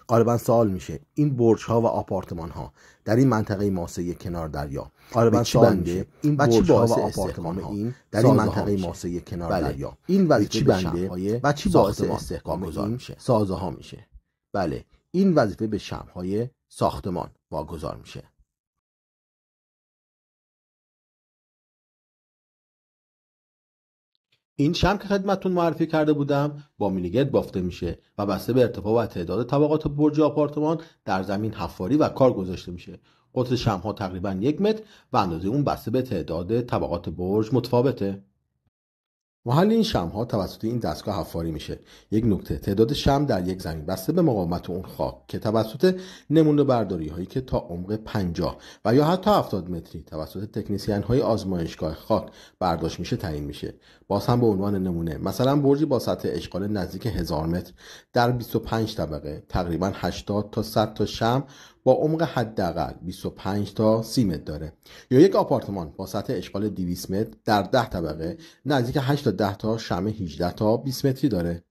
غالبا سوال میشه این برج ها و آپارتمان ها در این منطقه ماسه کنار دریا غالبا سوال میشه این برج ها و آپارتمان این در این منطقه ماسه کنار دریا این وظیفه به شمع‌های و چی باعث استحکام واگذار میشه؟ سازه ها میشه. بله، این وظیفه به شمع‌های ساختمان واگذار میشه. این شمع که خدمتتون معرفی کرده بودم با مینیگت بافته میشه و بسته به ارتفاع و تعداد طبقات برج آپارتمان در زمین حفاری و کار گذاشته میشه. قطر شمع ها تقریبا 1 متر و اندازه اون بسته به تعداد طبقات برج متفاوته. محل این شمع ها توسط این دستگاه حفاری میشه. یک نکته، تعداد شمع در یک زمین بسته به مقاومت اون خاک که توسط نمونه برداری هایی که تا عمق 50 و یا حتی 70 متری توسط تکنیسیان های آزمایشگاه خاک برداشت میشه تعیین میشه. باز هم به عنوان نمونه مثلا برجی با سطح اشغال نزدیک 1000 متر در 25 طبقه تقریبا 80 تا 100 تا شمع با عمق حداقل 25 تا 30 متر داره، یا یک آپارتمان با سطح اشغال 200 متر در 10 طبقه نزدیک 8 تا 10 تا شمع 18 تا 20 متری داره.